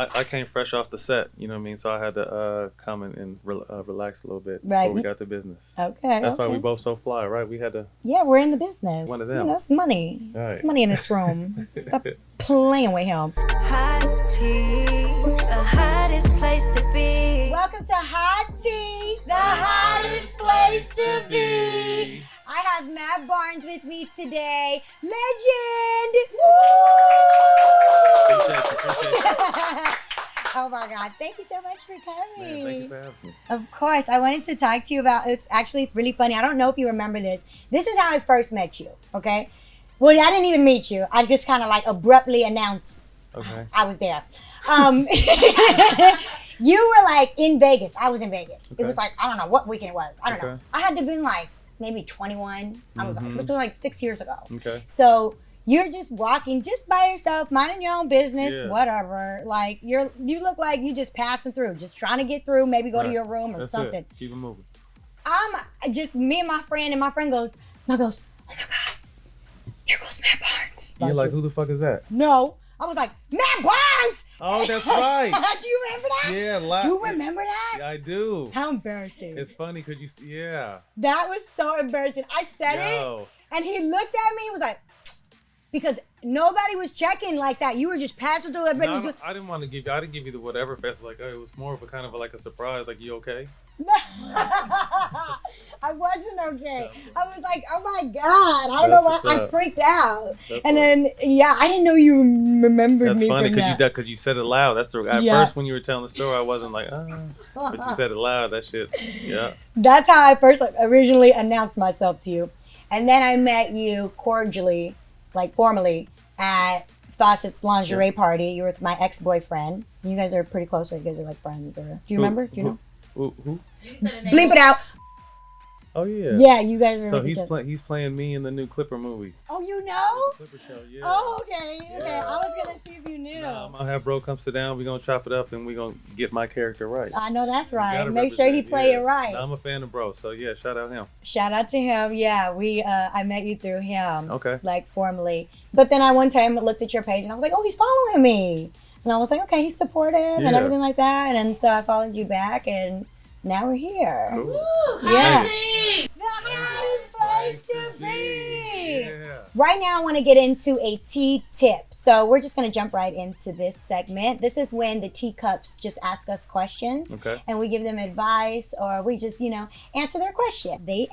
I came fresh off the set, you know what I mean? So I had to come and relax a little bit Right. before we got to business. Okay. That's why we both so fly, right? We had to. Yeah, we're in the business. One of them. You know, it's money. Right. It's money in this room. Stop playing with him. Hot tea, the hottest place to be. Welcome to Hot Tea, the hottest place to be. I have Matt Barnes with me today. Legend! Woo! Appreciate you. Oh my God. Thank you so much for coming. Man, thank you for having me. Of course. I wanted to talk to you about, it's actually really funny. I don't know if you remember this. This is how I first met you, okay? Well, I didn't even meet you. I just kind of like abruptly announced I was there. You were like in Vegas. I was in Vegas. Okay. It was like, I don't know what weekend it was. I don't know. Okay. I had to been like maybe 21. I was it was like 6 years ago. Okay. So you're just walking just by yourself, minding your own business, Yeah. whatever. Like you look like you just passing through, just trying to get through, maybe go to Right. your room or That's something. it. Keep it moving. I'm just me and my friend goes, oh my God, there goes Matt Barnes. You're like, who the fuck is that? No. I was like, Matt Barnes! Oh, that's right. Do you remember that? Yeah, You remember that? Yeah, I do. How embarrassing. It's funny because yeah. That was so embarrassing. I said Yo. it, and he looked at me and was like, because nobody was checking like that. You were just passing through. Everybody was I didn't want to give you. I didn't give you the whatever fest. Like, it was more of a kind of like a surprise. Like, you okay? I wasn't okay. I was like, oh my God. I don't know why. That's I what's freaked out. That's And then, I didn't know you remembered That's me funny from that. because you said it loud. That's at Yeah. first when you were telling the story, I wasn't like, but you said it loud. That shit, yeah. That's how I first originally announced myself to you. And then I met you cordially, like formally, at Fawcett's lingerie party. You were with my ex-boyfriend. You guys are pretty close, right? You guys are like friends, or do you remember? Do you know? Who? Bleep it out. Oh yeah. Yeah, you guys are. So like he's playing me in the new Clipper movie. Oh, you know? Clipper show, yeah. Oh, okay. Okay. Yeah. I was gonna see if you knew. Nah, I'm gonna have bro come sit down. We're gonna chop it up and we're gonna get my character right. I know that's You right. gotta Make sure he represent, play yeah. it right. Nah, I'm a fan of bro, so yeah, shout out him. Shout out to him. Yeah, I met you through him. Okay. Like formally. But then I one time looked at your page and I was like, oh, he's following me. And I was like, okay, he's supportive and Yeah. everything like that. And so I followed you back and now we're here. Cool. Yeah. Nice. The hottest place to be. Yeah. Right now, I want to get into a tea tip. So we're just going to jump right into this segment. This is when the teacups just ask us questions. Okay. And we give them advice or we just, answer their question. They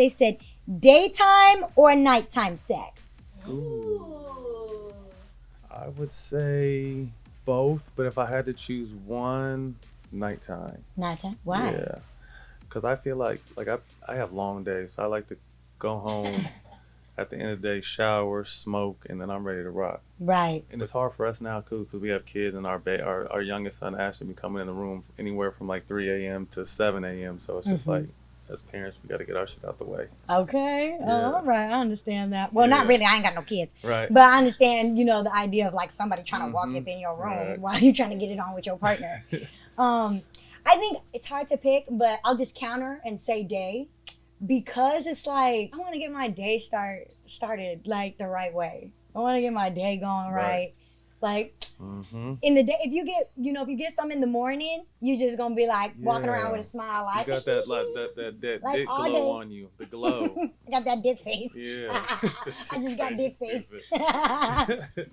said, daytime or nighttime sex? Ooh. I would say both, but if I had to choose one, nighttime. Nighttime? Why? Yeah. Because I feel like I have long days. So I like to go home at the end of the day, shower, smoke, and then I'm ready to rock. Right. And it's hard for us now, too, because we have kids, and our youngest son, Ashley, be coming in the room anywhere from like 3 a.m. to 7 a.m. So it's just like, as parents, we got to get our shit out the way. Okay. Yeah. Oh, all right. I understand that. Well, not Yeah. really. I ain't got no kids. Right. But I understand, the idea of like somebody trying to walk up in your room Right. while you're trying to get it on with your partner. I think it's hard to pick, but I'll just counter and say day because it's like I want to get my day started like the right way. I want to get my day going right. Like in the day, if you get some in the morning, you just gonna be like walking Yeah. around with a smile, like You got that Like dick all glow day. on you, the glow. I got that dick face. Yeah. I just got dick face. Stupid.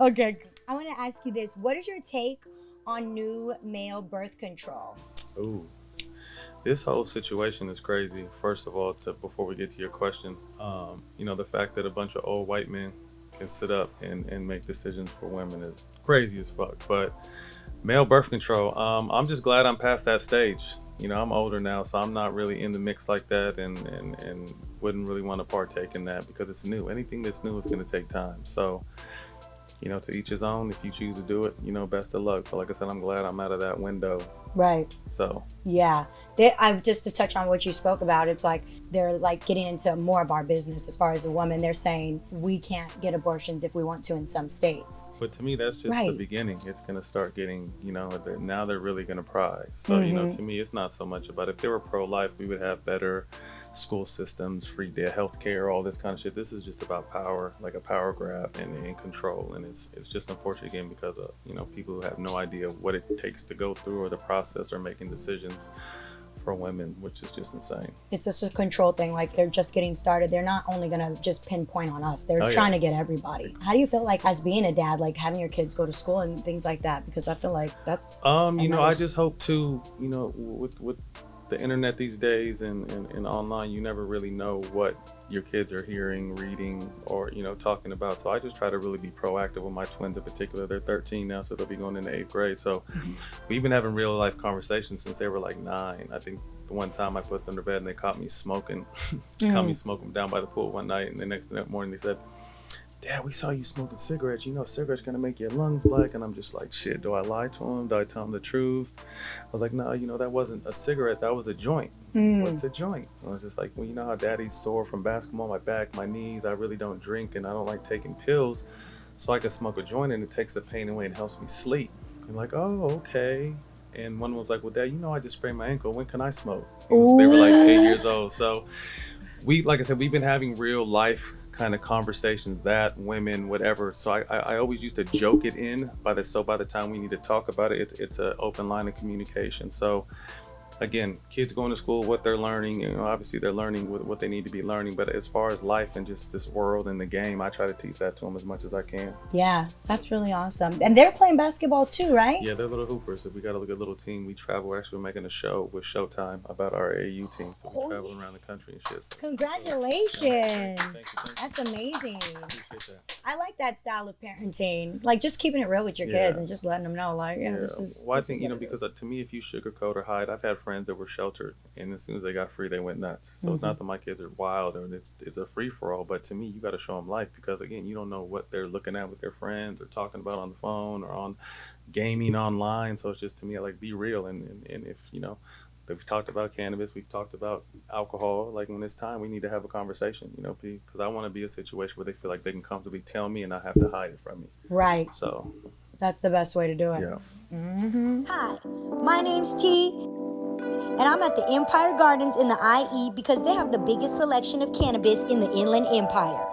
Okay. I want to ask you this. What is your take on new male birth control? Ooh. This whole situation is crazy. First of all, before we get to your question, the fact that a bunch of old white men can sit up and make decisions for women is crazy as fuck. But male birth control, I'm just glad I'm past that stage. I'm older now, so I'm not really in the mix like that and wouldn't really want to partake in that because it's new. Anything that's new is going to take time. So, to each his own. If you choose to do it, best of luck. But like I said, I'm glad I'm out of that window. Right. So. Yeah. Just to touch on what you spoke about, it's like they're like getting into more of our business as far as a woman. They're saying we can't get abortions if we want to in some states. But to me, that's just Right. the beginning. It's going to start getting, now they're really going to pry. So, to me, it's not so much about if they were pro-life, we would have better school systems, free health care, all this kind of shit. This is just about power, like a power grab and control. And it's just unfortunate again because of, you know, people who have no idea what it takes to go through or the process or making decisions for women, which is just insane. It's just a control thing. Like, they're just getting started. They're not only gonna just pinpoint on us. They're trying to get everybody. How do you feel like as being a dad, like having your kids go to school and things like that? Because I feel like that's you know, I just hope to, you know, with the internet these days and online, you never really know what your kids are hearing, reading, or, you know, talking about. So I just try to really be proactive with my twins in particular. They're 13 now, so they'll be going into 8th grade. So we've been having real life conversations since they were like 9. I think the one time I put them to bed and they caught me smoking, caught me smoking down by the pool one night, and the next morning they said, "Dad, we saw you smoking cigarettes. You know, cigarettes gonna make your lungs black." And I'm just like, shit, do I lie to him? Do I tell him the truth? I was like, no, you know, that wasn't a cigarette. That was a joint. What's a joint? I was just like, well, you know how daddy's sore from basketball, my back, my knees. I really don't drink and I don't like taking pills. So I can smoke a joint and it takes the pain away and helps me sleep. I'm like, oh, okay. And one was like, well, Dad, you know, I just sprained my ankle. When can I smoke? They were like 8 years old. So we, like I said, we've been having real life kind of conversations, that women, whatever. So I always used to joke it in by the time we need to talk about it, it's an open line of communication. So again, kids going to school, what they're learning, you know, obviously they're learning what they need to be learning, but as far as life and just this world and the game, I try to teach that to them as much as I can. Yeah, that's really awesome. And they're playing basketball too, right? Yeah, they're little hoopers. We got a good little team. We travel. Actually, we're making a show with Showtime about our AAU team. So we travel around the country and shit. So, Congratulations. Thank you. That's amazing. Appreciate that. I like that style of parenting. Like, just keeping it real with your kids and just letting them know, like, this is. Well, I think, you know, because to me, if you sugarcoat or hide, I've had friends that were sheltered, and as soon as they got free, they went nuts. So it's not that my kids are wild or it's a free for all, but to me, you got to show them life because, again, you don't know what they're looking at with their friends or talking about on the phone or on gaming online. So it's just, to me, like, be real. And if, you know, we've talked about cannabis, we've talked about alcohol, like, when it's time, we need to have a conversation, you know, because I want to be a situation where they feel like they can comfortably tell me and not have to hide it from me. Right. So that's the best way to do it. Yeah. Hi, my name's T, and I'm at the Empire Gardens in the IE because they have the biggest selection of cannabis in the Inland Empire.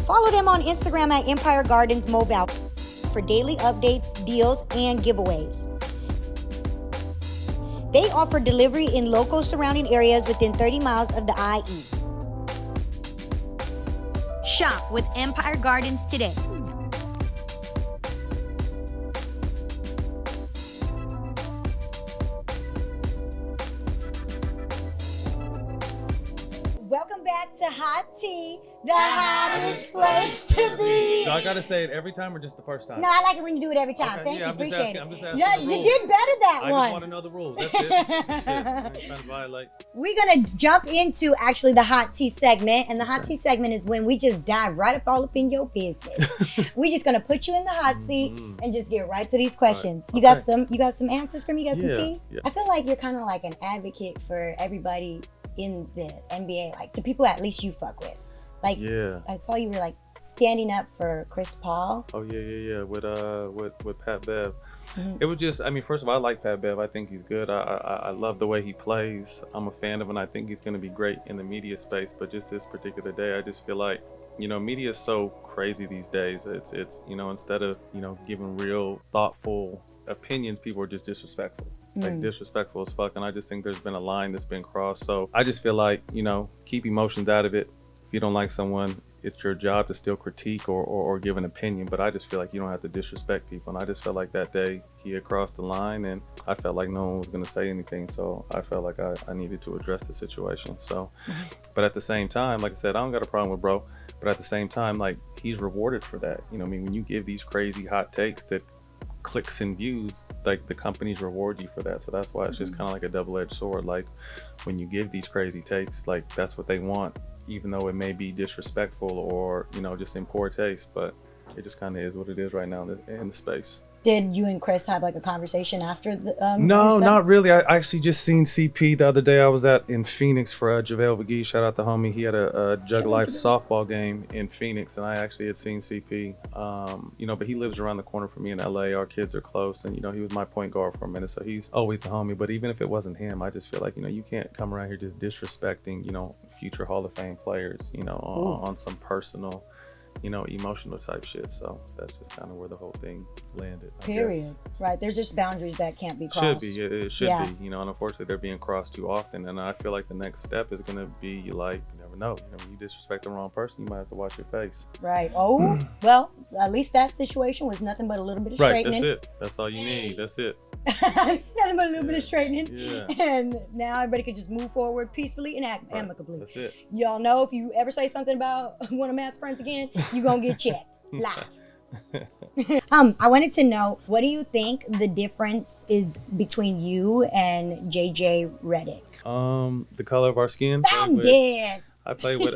Follow them on Instagram at Empire Gardens Mobile for daily updates, deals, and giveaways. They offer delivery in local surrounding areas within 30 miles of the IE. Shop with Empire Gardens today. Welcome back to Hot Tea, the hottest place to be. So I gotta say it every time or just the first time? No, I like it when you do it every time. Okay, Thank you, I'm just appreciate asking, I'm just it. asking Yeah, the you rules. did better that I one. just want to know the rules. That's it. I ain't trying to violate. We're going to jump into actually the Hot Tea segment. And the Hot Tea segment is when we just dive right all up in your business. We're just going to put you in the hot seat and just get right to these questions. Right. You got some answers for me? You got some tea? Yeah. I feel like you're kind of like an advocate for everybody in the NBA, like the people at least you fuck with. Like, I saw you were like standing up for Chris Paul. Oh yeah. With Pat Bev. It was just, I mean, first of all, I like Pat Bev. I think he's good. I love the way he plays. I'm a fan of him, and I think he's going to be great in the media space. But just this particular day, I just feel like, you know, media is so crazy these days. It's you know, instead of, you know, giving real thoughtful opinions, people are just disrespectful. Like, disrespectful as fuck. And I just think there's been a line that's been crossed. So I just feel like, you know, keep emotions out of it. If you don't like someone, it's your job to still critique or give an opinion, but I just feel like you don't have to disrespect people. And I just felt like that day he had crossed the line, and I felt like no one was going to say anything. So I felt like I needed to address the situation. So, but at the same time, like I said, I don't got a problem with bro, but at the same time, like, he's rewarded for that. You know what I mean? When you give these crazy hot takes that clicks and views, like, the companies reward you for that. So that's why it's just kind of like a double-edged sword. Like, when you give these crazy takes, like, that's what they want, even though it may be disrespectful or, you know, just in poor taste. But it just kind of is what it is right now in the space. Did you and Chris have like a conversation after the No, not really. I actually just seen CP the other day. I was in Phoenix for JaVale McGee. Shout out to homie. He had a Jug Life softball game in Phoenix, and I actually had seen CP. You know, but he lives around the corner from me in LA. Our kids are close, and, you know, he was my point guard for a minute, so he's always a homie. But even if it wasn't him, I just feel like, you know, you can't come around here just disrespecting, you know, future Hall of Fame players, you know, on some personal, emotional type shit. So that's just kind of where the whole thing landed. I Period. guess. Right. There's just boundaries that can't be crossed. Should be. It should Yeah. be. And unfortunately, they're being crossed too often. And I feel like the next step is going to be like, you never know. When you disrespect the wrong person, you might have to watch your face. Right. Oh, well, at least that situation was nothing but a little bit of Right. straightening. That's it. That's all you need. That's it. Nothing but a little bit of straightening. Yeah. And now everybody can just move forward peacefully and amicably. That's it. Y'all know if you ever say something about one of Matt's friends again, you're going to get checked live. I wanted to know, what do you think the difference is between you and JJ Redick? The color of our skin. I'm dead. I played with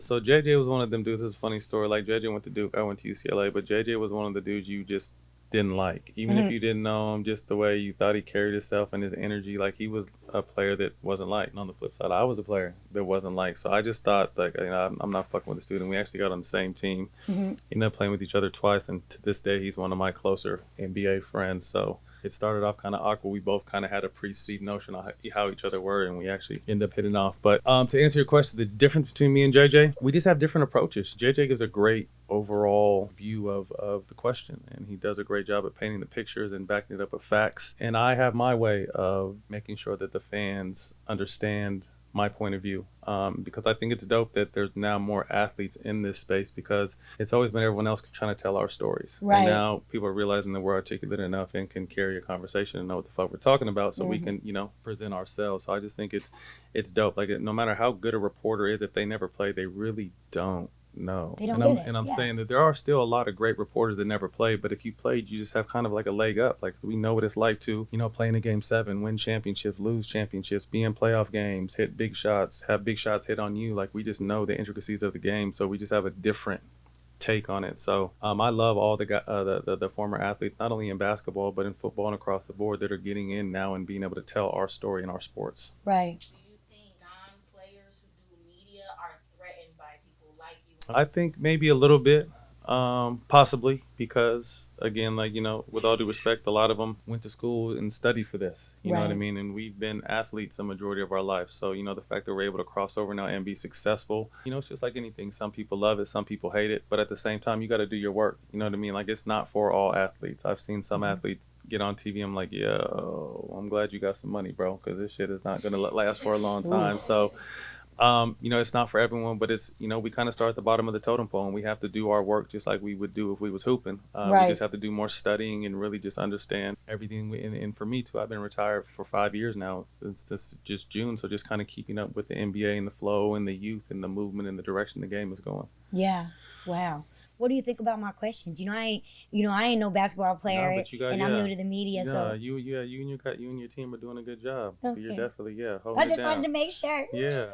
so JJ was one of them dudes. It's a funny story. Like JJ went to Duke, I went to UCLA, but JJ was one of the dudes you just didn't like. Even if you didn't know him, just the way you thought he carried himself and his energy, like he was a player that wasn't liked. And on the flip side, I was a player that wasn't liked. So I just thought, like, I'm not fucking with the student. We actually got on the same team. Ended up playing with each other twice, and to this day, he's one of my closer NBA friends. So it started off kind of awkward. We both kind of had a preconceived notion of how each other were, and we actually ended up hitting off. But to answer your question, the difference between me and JJ, we just have different approaches. JJ gives a great overall view of the question, and he does a great job at painting the pictures and backing it up with facts. And I have my way of making sure that the fans understand my point of view, because I think it's dope that there's now more athletes in this space, because it's always been everyone else trying to tell our stories. Right. And now people are realizing that we're articulate enough and can carry a conversation and know what the fuck we're talking about, so we can, present ourselves. So I just think it's dope. Like, no matter how good a reporter is, if they never play, they really don't know. They don't get it. And I'm saying that there are still a lot of great reporters that never played, but if you played, you just have kind of like a leg up. Like, we know what it's like to, play in a game 7, win championships, lose championships, be in playoff games, hit big shots, have big shots hit on you. Like, we just know the intricacies of the game, so we just have a different take on it. So I love all the former athletes, not only in basketball but in football and across the board, that are getting in now and being able to tell our story in our sports. Right. I think maybe a little bit, possibly, because again, like, with all due respect, a lot of them went to school and studied for this, you know what I mean? And we've been athletes a majority of our life. So, the fact that we're able to cross over now and be successful, it's just like anything. Some people love it, some people hate it, but at the same time, you got to do your work. You know what I mean? Like, it's not for all athletes. I've seen some athletes get on TV. I'm like, yo, I'm glad you got some money, bro, because this shit is not going to last for a long time. So, it's not for everyone, but it's, we kind of start at the bottom of the totem pole, and we have to do our work just like we would do if we was hooping. We just have to do more studying and really just understand everything. And for me too, I've been retired for 5 years now, since this just June. So just kind of keeping up with the NBA and the flow and the youth and the movement and the direction the game is going. Yeah. Wow. What do you think about my questions? I ain't no basketball player, I'm new to the media. So you and your team are doing a good job. Okay. You're definitely I just wanted to make sure. Yeah.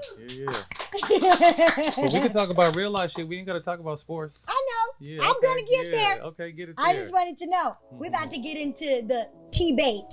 But we can talk about real life shit. We ain't got to talk about sports. I know. Yeah, I'm gonna get there. Okay, get it there. I just wanted to know. We're about to get into the Tee Bate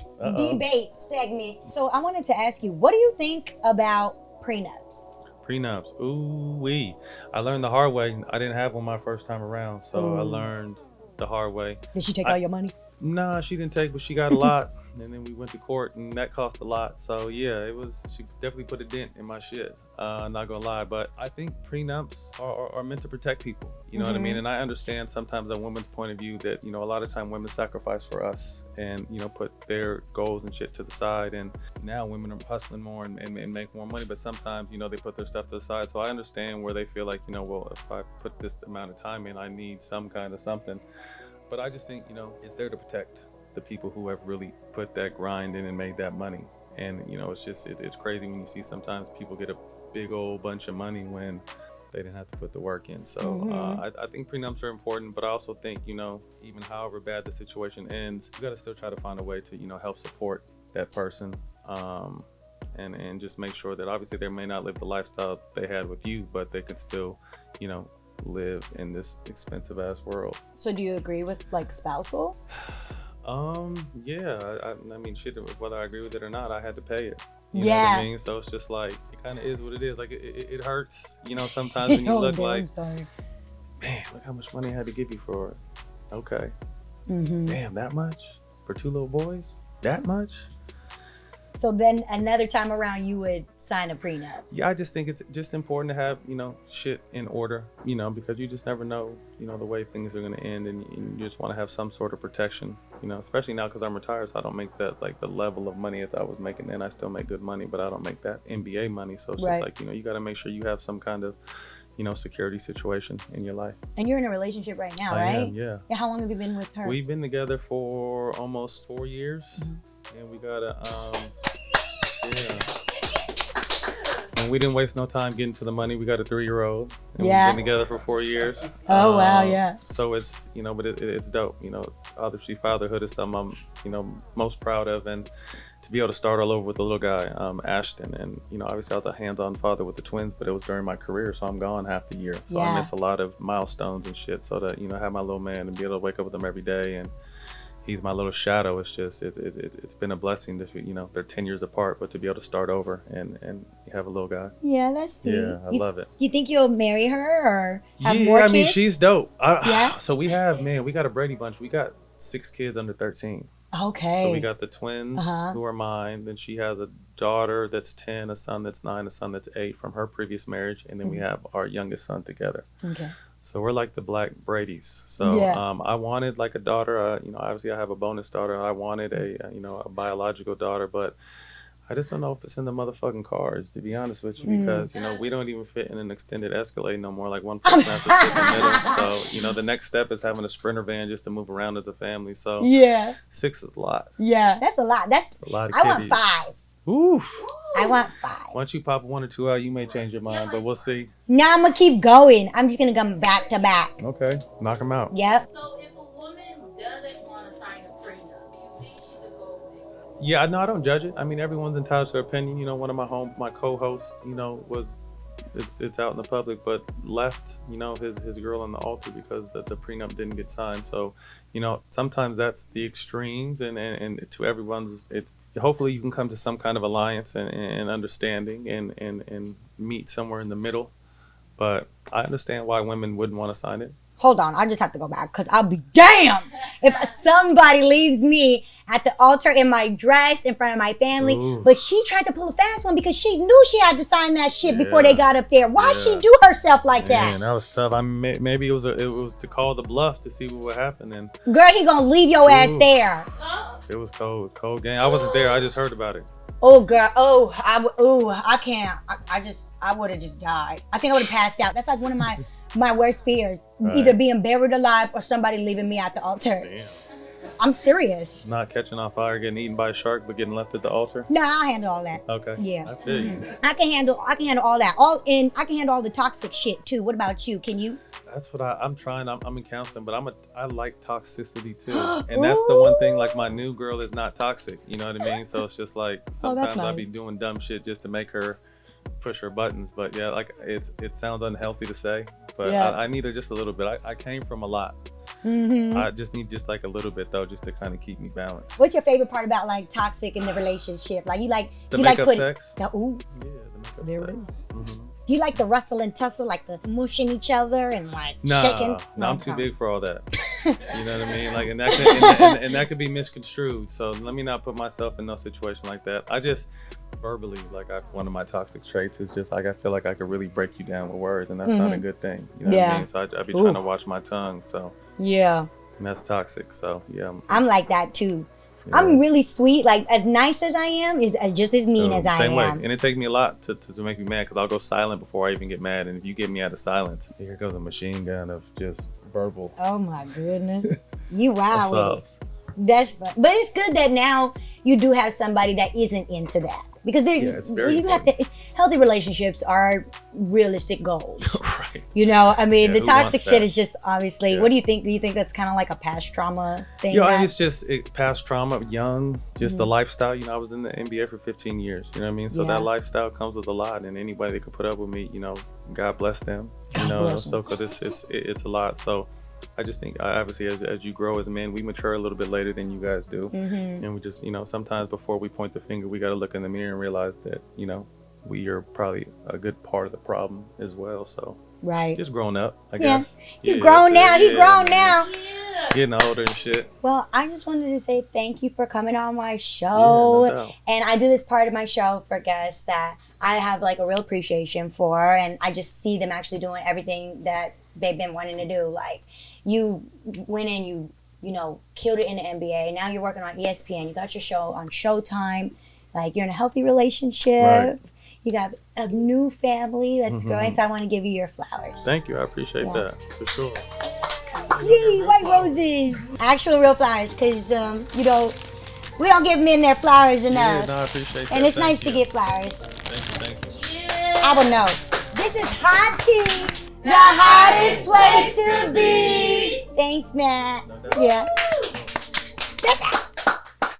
segment. So I wanted to ask you, what do you think about prenups? Prenups. Ooh-wee. I learned the hard way. I didn't have one my first time around, so I learned the hard way. Did she take all your money? Nah, she didn't take, but she got a lot. And then we went to court, and that cost a lot. So yeah, she definitely put a dent in my shit. Not gonna lie, but I think prenups are meant to protect people. You know what I mean? And I understand sometimes a woman's point of view that, a lot of time women sacrifice for us and, put their goals and shit to the side. And now women are hustling more and make more money, but sometimes, they put their stuff to the side. So I understand where they feel like, well, if I put this amount of time in, I need some kind of something. But I just think, it's there to protect the people who have really put that grind in and made that money. And, it's crazy when you see sometimes people get a big old bunch of money when they didn't have to put the work in. So I think prenups are important, but I also think, even however bad the situation ends, you got to still try to find a way to, help support that person. And just make sure that obviously they may not live the lifestyle they had with you, but they could still, live in this expensive ass world. So do you agree with like spousal? Yeah, I mean, shit, whether I agree with it or not, I had to pay it. You know what I mean? So it's just like, it kind of is what it is. Like, it hurts, sometimes when you look like, man, look how much money I had to give you for it. Okay. Damn, that much? For 2 little boys? That much? So then another time around, you would sign a prenup. Yeah, I just think it's just important to have, shit in order, because you just never know, the way things are going to end, and you just want to have some sort of protection, especially now because I'm retired, so I don't make that, like, the level of money that I was making then. I still make good money, but I don't make that NBA money. So it's just like, you got to make sure you have some kind of, security situation in your life. And you're in a relationship right now, right? I am, yeah. How long have you been with her? We've been together for almost 4 years. Mm-hmm. And we got and we didn't waste no time getting to the money. We got a 3-year-old, and we've been together for 4 years. Oh, wow, yeah. So it's, but it's dope. Obviously fatherhood is something I'm, most proud of, and to be able to start all over with a little guy, Ashton, and, obviously I was a hands-on father with the twins, but it was during my career, so I'm gone half the year. So I miss a lot of milestones and shit. So to, have my little man and be able to wake up with him every day, and he's my little shadow. It's just, it's been a blessing to, they're 10 years apart, but to be able to start over and have a little guy. Yeah, that's sweet. Yeah, I love it. You think you'll marry her or have more kids? I mean, she's dope. So we got a Brady bunch. We got 6 kids under 13. Okay. So we got the twins who are mine. Then she has a daughter that's 10, a son that's 9, a son that's 8 from her previous marriage. And then we have our youngest son together. Okay. So we're like the Black Bradys. So I wanted like a daughter. Obviously I have a bonus daughter. I wanted a biological daughter, but I just don't know if it's in the motherfucking cards, to be honest with you, because, we don't even fit in an extended Escalade no more. Like, one person has to sit in the middle. So, the next step is having a Sprinter van just to move around as a family. So 6 is a lot. Yeah, that's a lot. That's a lot of I want 5. Oof. I want 5. Once you pop 1 or 2 out, you may change your mind, but we'll see. Now I'm going to keep going. I'm just going to come back to back. Okay. Knock them out. Yep. So if a woman doesn't want to sign a prenup, do you think she's a gold digger? Yeah, no, I don't judge it. I mean, everyone's entitled to their opinion. One of my co-hosts, was, it's out in the public, but left, his girl on the altar because the prenup didn't get signed. So, sometimes that's the extremes, and to everyone's, it's hopefully you can come to some kind of alliance and understanding and meet somewhere in the middle. But I understand why women wouldn't want to sign it. Hold on, I just have to go back because I'll be damned if somebody leaves me at the altar in my dress in front of my family. Ooh. But she tried to pull a fast one because she knew she had to sign that shit before they got up there. Why'd she do herself like that? Man, that was tough. I mean, maybe it was to call the bluff to see what would happen. And girl, he gonna leave your ass there. It was cold game. I wasn't there. I just heard about it. Oh girl, I can't. I would have just died. I think I would have passed out. That's like one of my worst fears. Right. Either being buried alive or somebody leaving me at the altar. Damn. I'm serious. Not catching on fire, getting eaten by a shark, but getting left at the altar? No, I'll handle all that. Okay. Yeah. I feel you. I can handle all that. I can handle all the toxic shit too. What about you? Can you? That's what I'm trying. I'm in counseling, but I like toxicity too. And that's the one thing, like, my new girl is not toxic. You know what I mean? So it's just like sometimes I be doing dumb shit just to make her push her buttons. But yeah, like it sounds unhealthy to say, but I need her just a little bit. I came from a lot. Mm-hmm. I just need like a little bit though, just to kind of keep me balanced. What's your favorite part about like toxic in the relationship? Like you like sex. The makeup there sex. It is. Mm-hmm. Do you like the rustle and tussle, like the mushing each other and like shaking? No, I'm too big for all that. You know what I mean? Like, and that could be misconstrued. So let me not put myself in no situation like that. I just verbally, like, one of my toxic traits is just like I feel like I could really break you down with words, and that's not a good thing. You know what I mean? So I be trying to watch my tongue. So and that's toxic. So I'm like that too. Yeah. I'm really sweet. Like, as nice as I am is just as mean as I am. Same way. And it takes me a lot to make me mad, because I'll go silent before I even get mad. And if you get me out of silence, here goes a machine gun of just verbal. Oh my goodness. You wild with it. That's fun. But it's good that now you do have somebody that isn't into that. Because healthy relationships are realistic goals. Right. I mean, the toxic shit is just obviously, what do you think? Do you think that's kind of like a past trauma thing? It's just past trauma, young, just the lifestyle. I was in the NBA for 15 years. You know what I mean? So that lifestyle comes with a lot, and anybody that could put up with me, God bless them. So because it's a lot. So I just think, obviously, as you grow as a man, we mature a little bit later than you guys do. Mm-hmm. And we just, sometimes before we point the finger, we got to look in the mirror and realize that, we are probably a good part of the problem as well. So just growing up, I guess. He's grown now. He's grown now. getting older and shit. Well, I just wanted to say thank you for coming on my Yeah, show. no doubt. And I do this part of my show for guests that I have like a real appreciation for, and I just see them actually doing everything that they've been wanting to do. Like, you went in, you know, killed it in the NBA. Now you're working on ESPN. You got your show on Showtime. Like, you're in a healthy relationship. Right. You got a new family that's growing. So I want to give you your flowers. Thank you. I appreciate that for sure. Yay, white roses. Actual real flowers, because, we don't give men their flowers Yeah, enough. no, I appreciate that. And it's Thank nice you. to get flowers. Thank you. I will know. This is Hot Tea, the hottest place to be. Thanks, Matt. No doubt. Yeah.